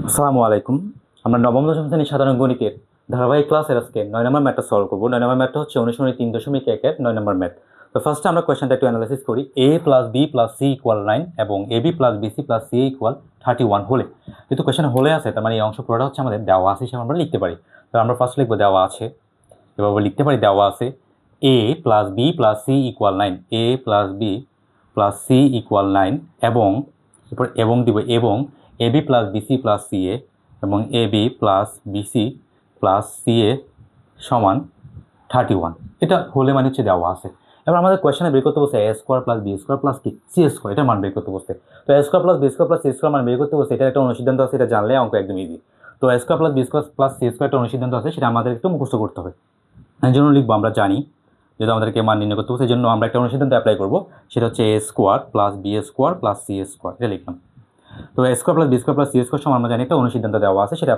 আসসালামু আলাইকুম। আমরা নবম দশম শ্রেণীর সাধারণ গণিতের ধারাবাহিক ক্লাসের আজকে 9 নম্বর ম্যাথটা সলভ করবো। 9 নম্বর ম্যাথটা হচ্ছে অনুশীলনী 3.1 এর 9 নম্বর ম্যাথ। তো ফার্স্টে আমরা কোয়েশ্চেনটা একটু অ্যানালাইসিস করি। a plus b plus c equal 9 এবং ab plus bc plus ca equal 31 হলে, যেহেতু কোয়েশ্চেন হলে আছে তার মানে এই অংশ পুরোটা হচ্ছে আমাদের দেওয়া আছে হিসেবে আমরা লিখতে পারি। তো আমরা ফার্স্ট লিখবো দেওয়া আছে, এভাবে লিখতে পারি দেওয়া আছে a plus b plus c equal 9, a plus b plus c equal 9 এবং এরপর এবং দিব এবং ab plus bc plus ca এবং ab plus BC plus CA সমান 31। এটা হলে মানে হচ্ছে দেওয়া আছে। এবার আমাদের কোয়েশ্চেনে বের করতে বসে a square plus b square plus কি সি স্কোয়ার, এটার মান বের করতে বসে। তো a square plus b square plus c square মান বের করতে বসে, এটা একটা অনুসিদ্ধান্ত আছে, এটা জানলে অঙ্ক একদম ইজি। তো a square plus b square plus c square একটা অনুসিদ্ধান্ত আছে, সেটা আমাদের একটু মুখস্থ করতে হবে। এর জন্য লিখবো আমরা জানি, যেহেতু আমাদেরকে মান নির্ণয় করতে বসে, এই জন্য আমরা একটা অনুসিদ্ধান্ত অ্যাপ্লাই করবো, সেটা হচ্ছে a square plus b square plus c square, এটা লিখলাম। তো a square plus b square plus c square সমান আমরা জানি একটা অনুসিদ্ধান্ত দেওয়া আছে, সেটা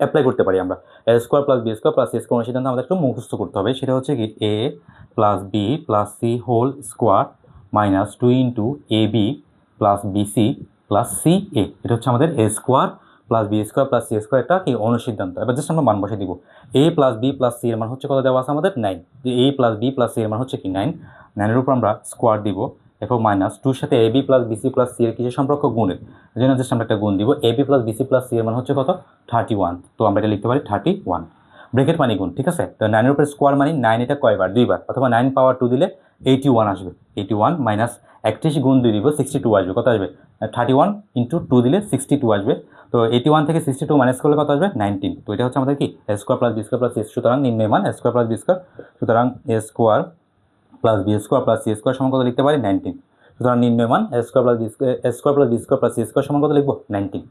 অ্যাপ্লাই করতে পারি আমরা। A square plus b square plus c square অনুসিদ্ধান্ত আমাদের একটু মুখস্থ করতে হবে, সেটা হচ্ছে কি a plus b plus c whole square minus 2 into a b plus BC plus c a, এটা হচ্ছে আমাদের a square plus b square plus c square একটা কি অনুসিদ্ধান্ত। এবার জাস্ট আমরা মান বসে দিব। A plus b plus c এর মান হচ্ছে কত দেওয়া আছে আমাদের 9, এ প্লাস বি প্লাস সি এর মান হচ্ছে কি 9, 9 এর উপর আমরা স্কোয়ার দিব এবং মাইনাস 2 সাথে a b plus BC plus c এর কিছু সম্পর্ক গুণের, এই জন্য জাস্ট আমরা একটা গুণ দিব। A b plus BC plus c এর মান হচ্ছে কত 31, তো আমরা এটা লিখতে পারি 31 ব্রেকেট মানে গুণ, ঠিক আছে। তো 9 এর উপরে স্কোয়ার মানে 9, এটা কয়বার দুইবার, অথবা 9 পাওয়ার 2 দিলে 81 আসবে। 81 মাইনাস 31 গুণ 2 দিব 62 আসবে, কত আসবে 31 ইন্টু 2 দিলে 62 আসবে। তো 81 থেকে 62 মাইনাস করলে কত আসবে 19। তো এটা হচ্ছে আমাদের কি a square plus b square plus c, সুতরাং নির্ণয় মান a square plus b square, সুতরাং a square plus b square plus c square সমান কত লিখতে পারি 19। সুতরাং নির্ণয় মান a square plus b square plus c square সমান কত লিখবো 19।